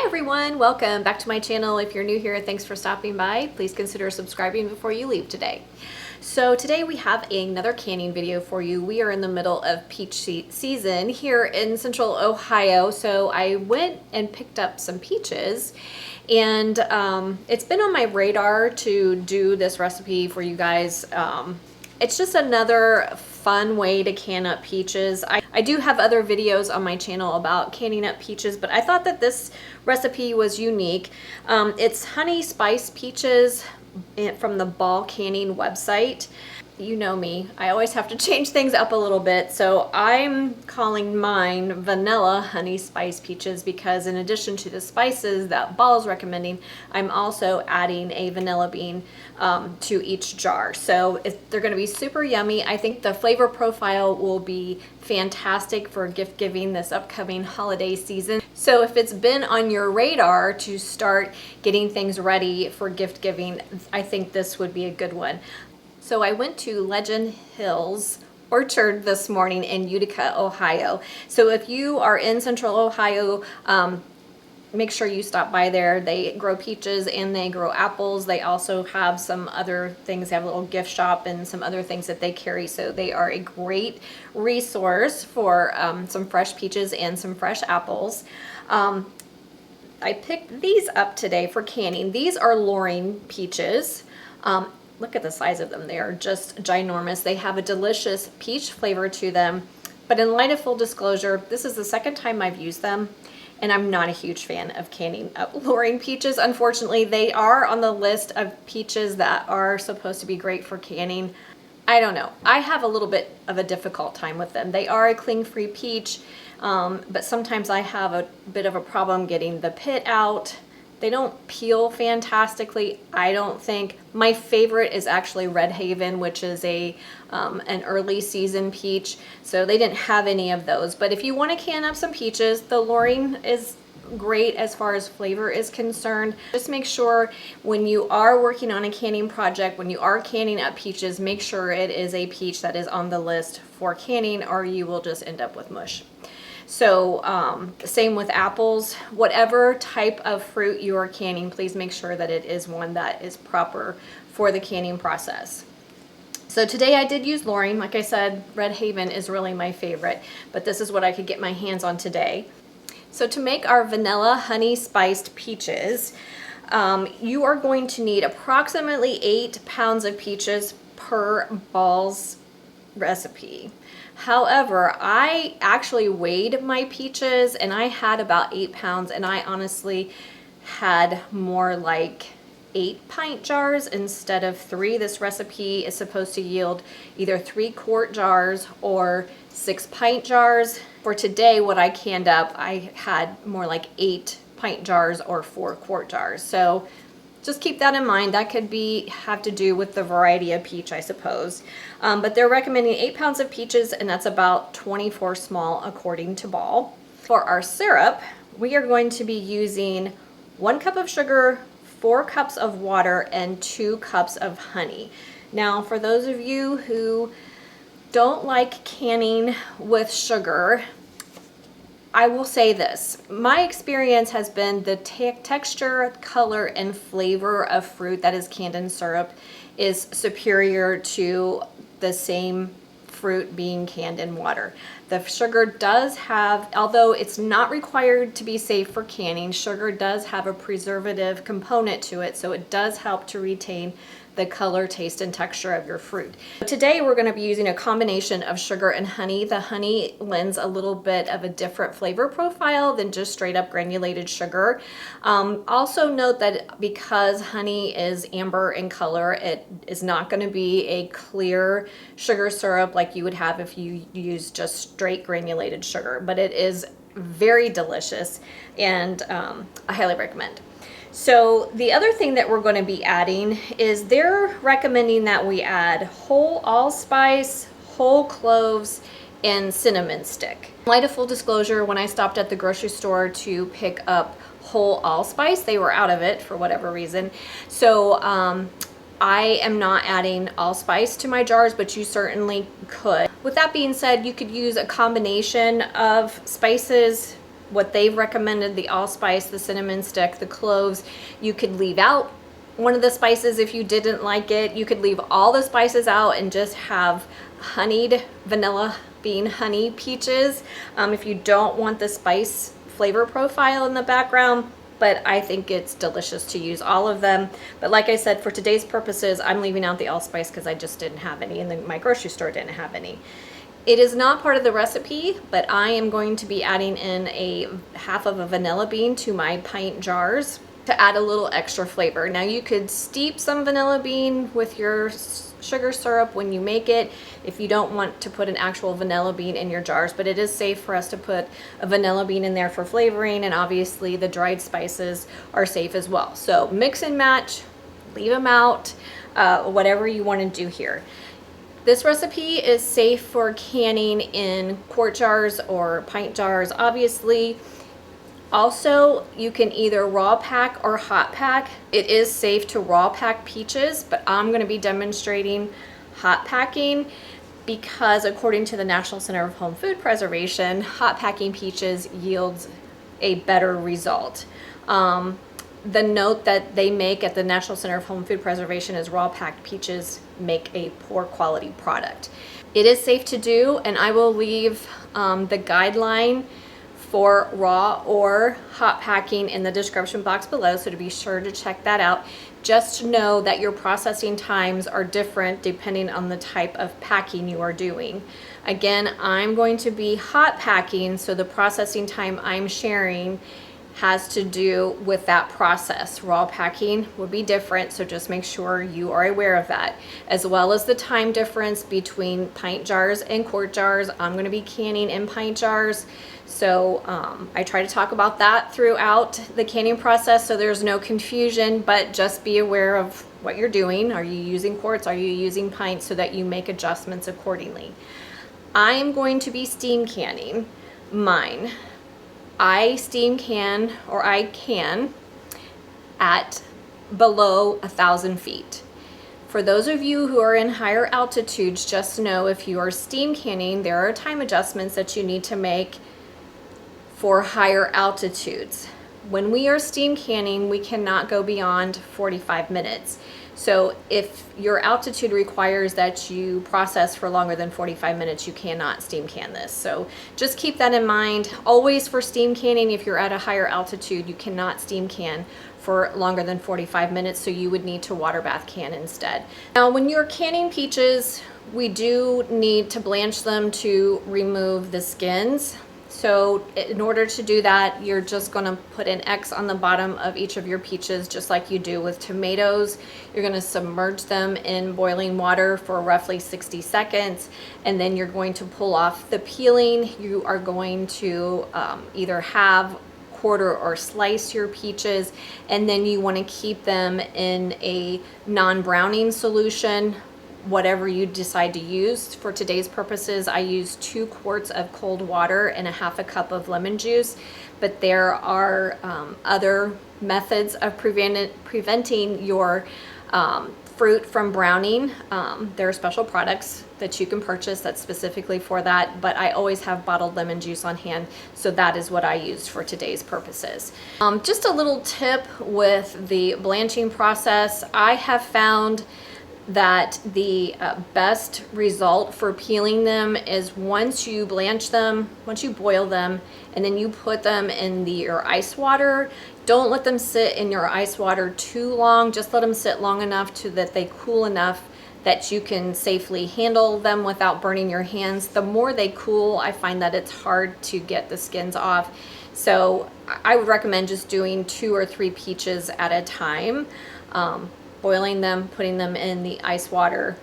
everyone, welcome back to my channel. If you're new here, thanks for stopping by. Please consider subscribing before you leave today. So today we have another canning video for you. We are in the middle of peach season here in central Ohio. So I went and picked up some peaches, and it's been on my radar to do this recipe for you guys. It's just another fun way to can up peaches. I do have other videos on my channel about canning up peaches, but I thought that this recipe was unique. It's honey spice peaches from the Ball Canning website. You know me, I always have to change things up a little bit, so I'm calling mine vanilla honey spice peaches because in addition to the spices that Ball is recommending, I'm also adding a vanilla bean to each jar. So they're going to be super yummy. I think the flavor profile will be fantastic for gift giving this upcoming holiday season. So if it's been on your radar to start getting things ready for gift giving, I think this would be a good one. So I went to Legend Hills Orchard this morning in Utica, Ohio. So if you are in central Ohio, make sure you stop by there. They grow peaches and they grow apples. They also have some other things. They have a little gift shop and some other things that they carry. So they are a great resource for some fresh peaches and some fresh apples. I picked these up today for canning. These are Loring peaches. Look at the size of them. They are just ginormous. They have a delicious peach flavor to them. But in light of full disclosure, this is the second time I've used them, and I'm not a huge fan of canning up Loring peaches. Unfortunately, they are on the list of peaches that are supposed to be great for canning. I don't know. I have a little bit of a difficult time with them. They are a cling-free peach, but sometimes I have a bit of a problem getting the pit out. They don't peel fantastically, I don't think. My favorite is actually Red Haven, which is an early season peach. So they didn't have any of those. But if you want to can up some peaches, the Loring is great as far as flavor is concerned. Just make sure when you are working on a canning project, when you are canning up peaches, make sure it is a peach that is on the list for canning, or you will just end up with mush. So same with apples. Whatever type of fruit you are canning, please make sure that it is one that is proper for the canning process. So today I did use Loring. Like I said, Red Haven is really my favorite, but this is what I could get my hands on today. So to make our vanilla honey spiced peaches, you are going to need approximately 8 pounds of peaches per Ball's recipe. However, I actually weighed my peaches and I had about 8 pounds, and I honestly had more like 8 pint jars instead of 3. This recipe is supposed to yield either 3-quart jars or 6 pint jars. For today, what I canned up, I had more like 8 pint jars or 4-quart jars. So just keep that in mind. That could have to do with the variety of peach, I suppose. But they're recommending 8 pounds of peaches, and that's about 24 small according to Ball. For our syrup, we are going to be using 1 cup of sugar, 4 cups of water, and 2 cups of honey. Now, for those of you who don't like canning with sugar, I will say this. My experience has been the texture, color, and flavor of fruit that is canned in syrup is superior to the same fruit being canned in water. The sugar does have, although it's not required to be safe for canning, sugar does have a preservative component to it, so it does help to retain the color, taste, and texture of your fruit. Today we're going to be using a combination of sugar and honey. The honey lends a little bit of a different flavor profile than just straight up granulated sugar. Also note that because honey is amber in color, it is not going to be a clear sugar syrup like you would have if you use just straight granulated sugar, but it is very delicious, and I highly recommend. So the other thing that we're going to be adding is they're recommending that we add whole allspice, whole cloves, and cinnamon stick. In light of full disclosure, when I stopped at the grocery store to pick up whole allspice, they were out of it for whatever reason. So I am not adding allspice to my jars, but you certainly could. With that being said, you could use a combination of spices what they've recommended, the allspice, the cinnamon stick, the cloves. You could leave out one of the spices if you didn't like it. You could leave all the spices out and just have honeyed vanilla bean honey peaches if you don't want the spice flavor profile in the background. But I think it's delicious to use all of them. But like I said, for today's purposes, I'm leaving out the allspice because I just didn't have any, and my grocery store didn't have any. It is not part of the recipe, but I am going to be adding in a half of a vanilla bean to my pint jars to add a little extra flavor. Now you could steep some vanilla bean with your sugar syrup when you make it if you don't want to put an actual vanilla bean in your jars, but it is safe for us to put a vanilla bean in there for flavoring, and obviously the dried spices are safe as well. So mix and match, leave them out, whatever you want to do here. This recipe is safe for canning in quart jars or pint jars, obviously. Also, you can either raw pack or hot pack. It is safe to raw pack peaches, but I'm going to be demonstrating hot packing because according to the National Center of Home Food Preservation, hot packing peaches yields a better result. The note that they make at the National Center of Home Food Preservation is raw packed peaches make a poor quality product. It is safe to do, and I will leave the guideline for raw or hot packing in the description box below, so to be sure to check that out. Just know that your processing times are different depending on the type of packing you are doing. Again, I'm going to be hot packing, so the processing time I'm sharing has to do with that process. Raw packing would be different, so just make sure you are aware of that, as well as the time difference between pint jars and quart jars. I'm going to be canning in pint jars, so I try to talk about that throughout the canning process so there's no confusion, but just be aware of what you're doing. Are you using quarts? Are you using pints? So that you make adjustments accordingly. I am going to be steam canning mine. I steam can, or I can, at below 1,000 feet. For those of you who are in higher altitudes, just know if you are steam canning, there are time adjustments that you need to make for higher altitudes. When we are steam canning, we cannot go beyond 45 minutes. So if your altitude requires that you process for longer than 45 minutes, you cannot steam can this. So just keep that in mind. Always for steam canning, if you're at a higher altitude, you cannot steam can for longer than 45 minutes, so you would need to water bath can instead. Now, when you're canning peaches, we do need to blanch them to remove the skins. So in order to do that, you're just going to put an X on the bottom of each of your peaches, just like you do with tomatoes. You're going to submerge them in boiling water for roughly 60 seconds, and then you're going to pull off the peeling. You are going to either have quarter or slice your peaches, and then you want to keep them in a non-browning solution, whatever you decide to use. For today's purposes, I use 2 quarts of cold water and a half a cup of lemon juice, but there are other methods of preventing your fruit from browning. There are special products that you can purchase that's specifically for that, but I always have bottled lemon juice on hand, so that is what I used for today's purposes. Just a little tip with the blanching process. I have found that the best result for peeling them is once you blanch them, once you boil them, and then you put them in your ice water. Don't let them sit in your ice water too long. Just let them sit long enough so that they cool enough that you can safely handle them without burning your hands. The more they cool, I find that it's hard to get the skins off. So I would recommend just doing 2 or 3 peaches at a time. Boiling them, putting them in the ice water,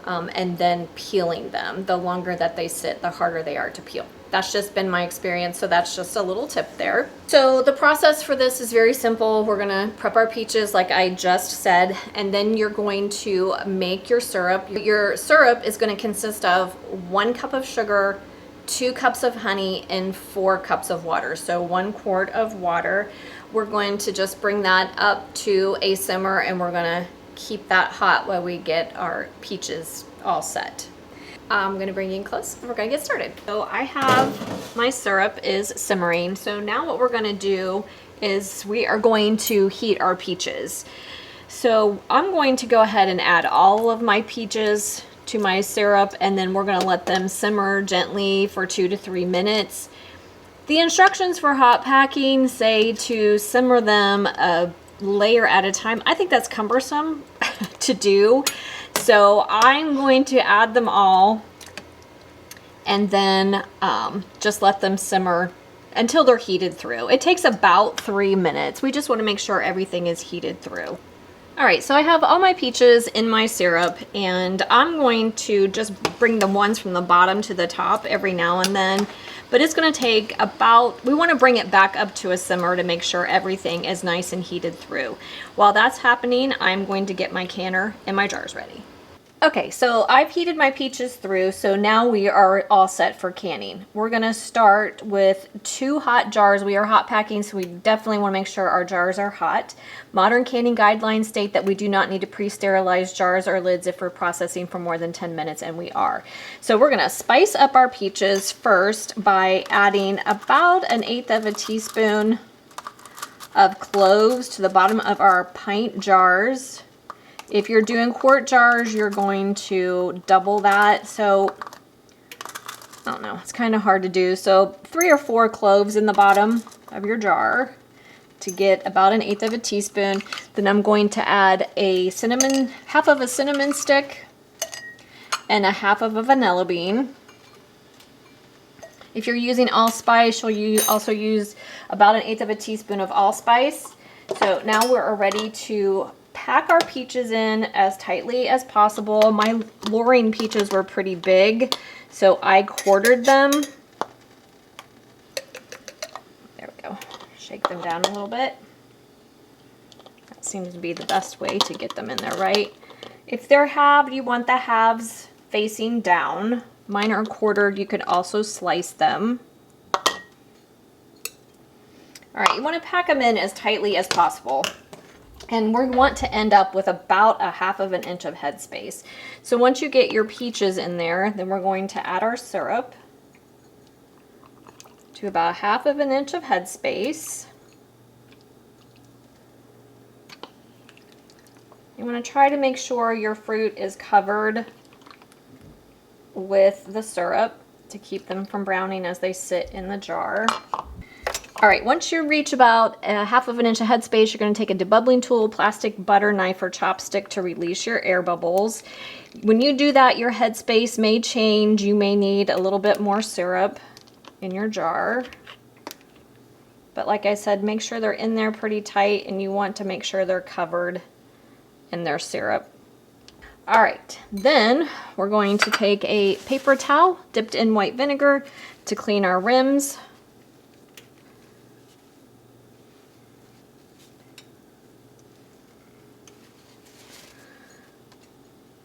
and then peeling them. The longer that they sit, the harder they are to peel. That's just been my experience, so that's just a little tip there. So the process for this is very simple. We're gonna prep our peaches like I just said, and then you're going to make your syrup. Your syrup is gonna consist of 1 cup of sugar, 2 cups of honey, and 4 cups of water. So 1 quart of water. We're going to just bring that up to a simmer, and we're gonna keep that hot while we get our peaches all set. I'm gonna bring you in close and we're gonna get started. So I have, my syrup is simmering. So now what we're gonna do is we are going to heat our peaches. So I'm going to go ahead and add all of my peaches to my syrup, and then we're gonna let them simmer gently for 2 to 3 minutes. The instructions for hot packing say to simmer them a layer at a time. I think that's cumbersome to do. So I'm going to add them all and then just let them simmer until they're heated through. It takes about 3 minutes. We just want to make sure everything is heated through. All right, so I have all my peaches in my syrup, and I'm going to just bring the ones from the bottom to the top every now and then. But it's going to take about, we want to bring it back up to a simmer to make sure everything is nice and heated through. While that's happening, I'm going to get my canner and my jars ready. Okay, so I've heated my peaches through, so now we are all set for canning. We're gonna start with 2 hot jars. We are hot packing, so we definitely wanna make sure our jars are hot. Modern canning guidelines state that we do not need to pre-sterilize jars or lids if we're processing for more than 10 minutes, and we are. So we're gonna spice up our peaches first by adding about 1/8 teaspoon of cloves to the bottom of our pint jars. If you're doing quart jars, you're going to double that. So, I don't know, it's kind of hard to do. So 3 or 4 cloves in the bottom of your jar to get about 1/8 teaspoon. Then I'm going to add a cinnamon, half of a cinnamon stick and a half of a vanilla bean. If you're using allspice, you'll also use about 1/8 teaspoon of allspice. So now we're ready to pack our peaches in as tightly as possible. My Loring peaches were pretty big, so I quartered them. There we go. Shake them down a little bit. That seems to be the best way to get them in there, right? If they're halved, you want the halves facing down. Mine are quartered. You could also slice them. All right, you want to pack them in as tightly as possible. And we want to end up with about 1/2 inch of headspace. So once you get your peaches in there, then we're going to add our syrup to about 1/2 inch of headspace. You want to try to make sure your fruit is covered with the syrup to keep them from browning as they sit in the jar. All right, once you reach about 1/2 inch of headspace, you're going to take a debubbling tool, plastic butter knife, or chopstick to release your air bubbles. When you do that, your headspace may change. You may need a little bit more syrup in your jar. But like I said, make sure they're in there pretty tight, and you want to make sure they're covered in their syrup. All right, then we're going to take a paper towel dipped in white vinegar to clean our rims.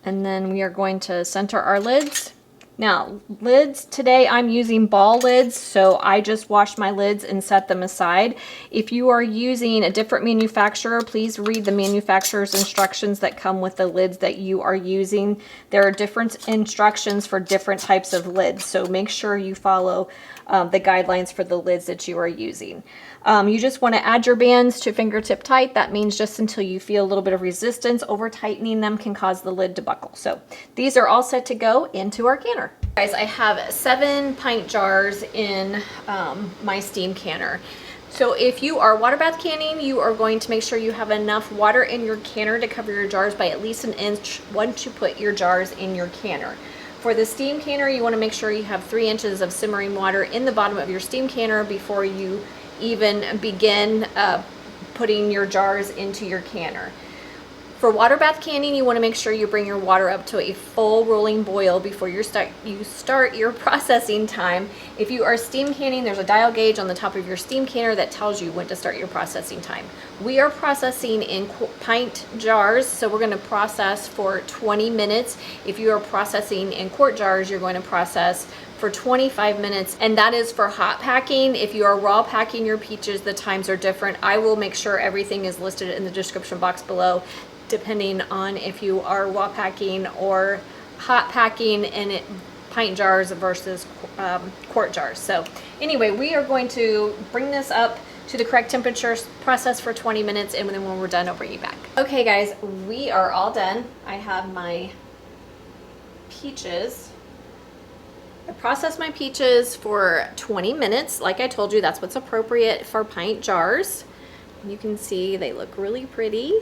And then we are going to center our lids. Now, lids, today I'm using ball lids, so I just washed my lids and set them aside. If you are using a different manufacturer, please read the manufacturer's instructions that come with the lids that you are using. There are different instructions for different types of lids, so make sure you follow the guidelines for the lids that you are using. You just want to add your bands to fingertip tight. That means just until you feel a little bit of resistance. Over tightening them can cause the lid to buckle. So these are all set to go into our canner. Guys, I have 7 pint jars in my steam canner. So if you are water bath canning, you are going to make sure you have enough water in your canner to cover your jars by at least 1 inch once you put your jars in your canner. For the steam canner, you want to make sure you have 3 inches of simmering water in the bottom of your steam canner before you even begin putting your jars into your canner. For water bath canning, you want to make sure you bring your water up to a full rolling boil before you start your processing time. If you are steam canning, there's a dial gauge on the top of your steam canner that tells you when to start your processing time. We are processing in pint jars, so we're going to process for 20 minutes. If you are processing in quart jars, you're going to process for 25 minutes, and that is for hot packing. If you are raw packing your peaches, the times are different. I will make sure everything is listed in the description box below, depending on if you are raw packing or hot packing in pint jars versus quart jars. So anyway, we are going to bring this up to the correct temperature, process for 20 minutes, and then when we're done, I'll bring you back. Okay guys, we are all done. I have my peaches. I processed my peaches for 20 minutes. Like I told you, that's what's appropriate for pint jars. You can see they look really pretty.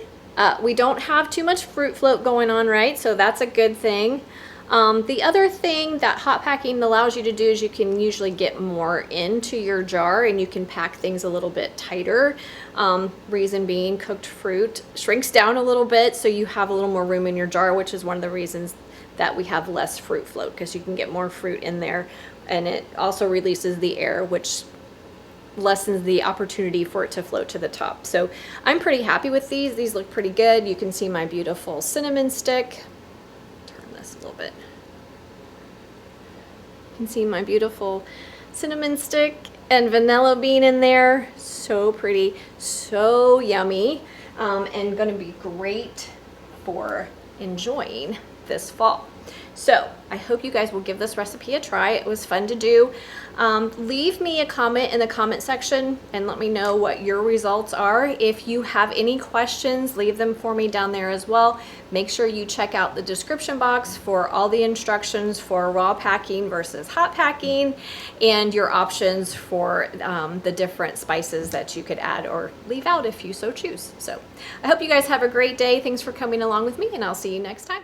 We don't have too much fruit float going on, right? So that's a good thing. The other thing that hot packing allows you to do is you can usually get more into your jar and you can pack things a little bit tighter. Reason being, cooked fruit shrinks down a little bit, so you have a little more room in your jar, which is one of the reasons that we have less fruit float, because you can get more fruit in there, and it also releases the air, which lessens the opportunity for it to float to the top. So I'm pretty happy with these. These look pretty good. You can see my beautiful cinnamon stick. Turn this a little bit. You can see my beautiful cinnamon stick and vanilla bean in there. So pretty, so yummy, and gonna be great for enjoying this fall. So I hope you guys will give this recipe a try. It was fun to do. Leave me a comment in the comment section and let me know what your results are. If you have any questions, leave them for me down there as well. Make sure you check out the description box for all the instructions for raw packing versus hot packing and your options for the different spices that you could add or leave out if you so choose. So I hope you guys have a great day. Thanks for coming along with me, and I'll see you next time.